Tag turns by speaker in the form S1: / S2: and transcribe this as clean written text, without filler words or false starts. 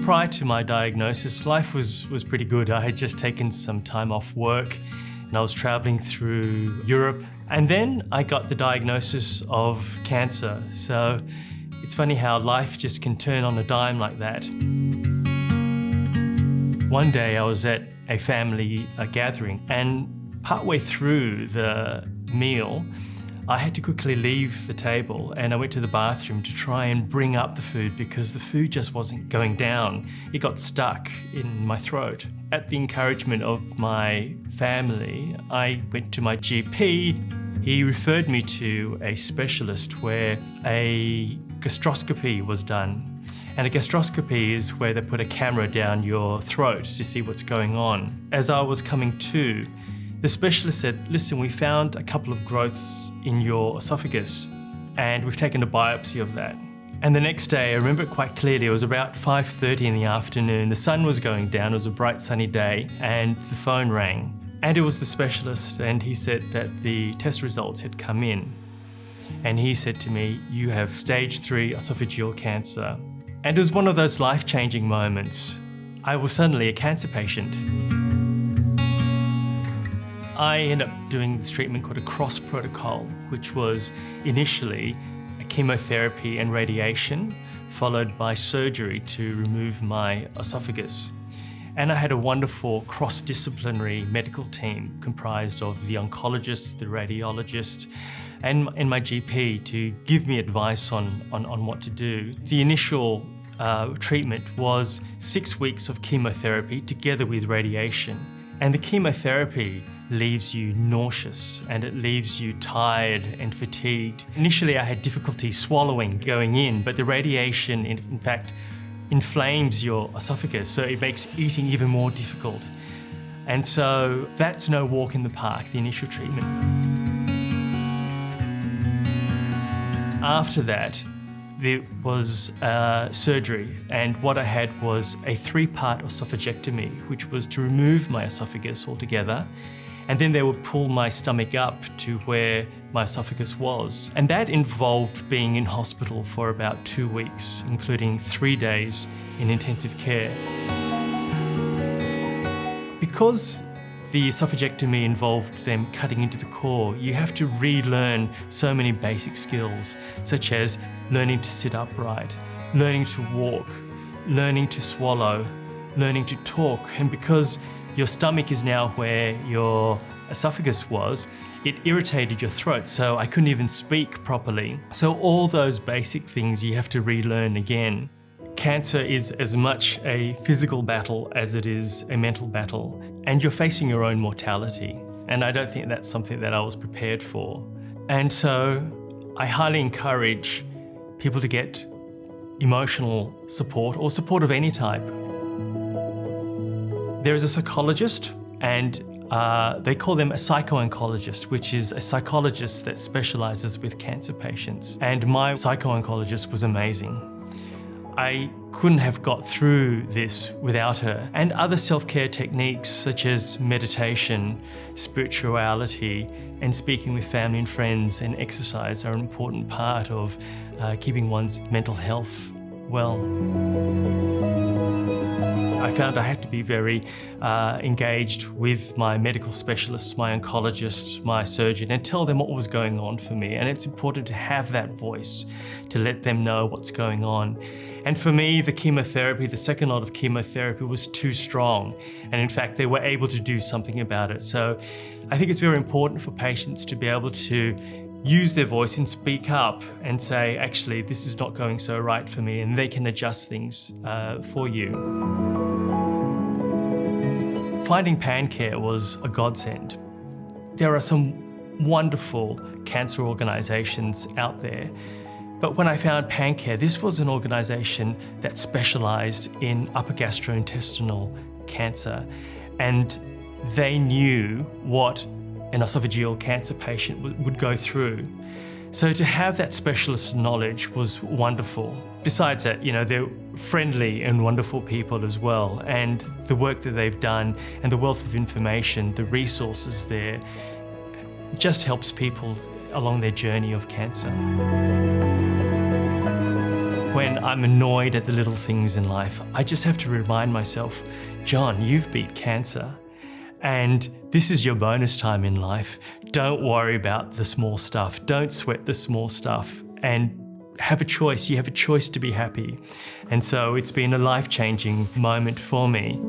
S1: prior to my diagnosis, life was pretty good. I had just taken some time off work and I was traveling through Europe. And then I got the diagnosis of cancer. So it's funny how life just can turn on a dime like that. One day I was at a family gathering, and partway through the meal, I had to quickly leave the table and I went to the bathroom to try and bring up the food because the food just wasn't going down. It got stuck in my throat. At the encouragement of my family, I went to my GP. He referred me to a specialist where a gastroscopy was done. And a gastroscopy is where they put a camera down your throat to see what's going on. As I was coming to, the specialist said, listen, we found a couple of growths in your esophagus and we've taken a biopsy of that. And the next day, I remember it quite clearly, it was about 5:30 in the afternoon. The sun was going down, it was a bright sunny day, and the phone rang. And it was the specialist, and he said that the test results had come in. And he said to me, you have stage 3 esophageal cancer. And it was one of those life-changing moments. I was suddenly a cancer patient. I ended up doing this treatment called a cross protocol, which was initially a chemotherapy and radiation, followed by surgery to remove my esophagus. And I had a wonderful cross-disciplinary medical team comprised of the oncologist, the radiologist, and my GP to give me advice on what to do. The initial treatment was 6 weeks of chemotherapy together with radiation. And the chemotherapy leaves you nauseous and it leaves you tired and fatigued. Initially, I had difficulty swallowing going in, but the radiation, in fact, inflames your esophagus, so it makes eating even more difficult. And so that's no walk in the park, the initial treatment. After that, there was surgery, and what I had was a 3-part esophagectomy, which was to remove my esophagus altogether, and then they would pull my stomach up to where my esophagus was. And that involved being in hospital for about 2 weeks, including 3 days in intensive care. Because the esophagectomy involved them cutting into the core, you have to relearn so many basic skills, such as learning to sit upright, learning to walk, learning to swallow, learning to talk. And because your stomach is now where your esophagus was, it irritated your throat, so I couldn't even speak properly. So all those basic things you have to relearn again. Cancer is as much a physical battle as it is a mental battle, and you're facing your own mortality. And I don't think that's something that I was prepared for. And so I highly encourage people to get emotional support or support of any type. There is a psychologist, and they call them a psycho-oncologist, which is a psychologist that specializes with cancer patients. And my psycho-oncologist was amazing. I couldn't have got through this without her. And other self-care techniques such as meditation, spirituality, and speaking with family and friends and exercise are an important part of keeping one's mental health well. I found I had to be very engaged with my medical specialists, my oncologist, my surgeon, and tell them what was going on for me. And it's important to have that voice to let them know what's going on. And for me, the chemotherapy, the second lot of chemotherapy was too strong. And in fact, they were able to do something about it. So I think it's very important for patients to be able to use their voice and speak up and say, actually, this is not going so right for me, and they can adjust things for you. Finding PanCare was a godsend. There are some wonderful cancer organisations out there, but when I found PanCare, this was an organisation that specialised in upper gastrointestinal cancer, and they knew what an esophageal cancer patient would go through. So to have that specialist knowledge was wonderful. Besides that, they're friendly and wonderful people as well, and the work that they've done and the wealth of information, the resources there, just helps people along their journey of cancer. When I'm annoyed at the little things in life, I just have to remind myself, John, you've beat cancer. And this is your bonus time in life. Don't worry about the small stuff. Don't sweat the small stuff. And have a choice. You have a choice to be happy. And so it's been a life-changing moment for me.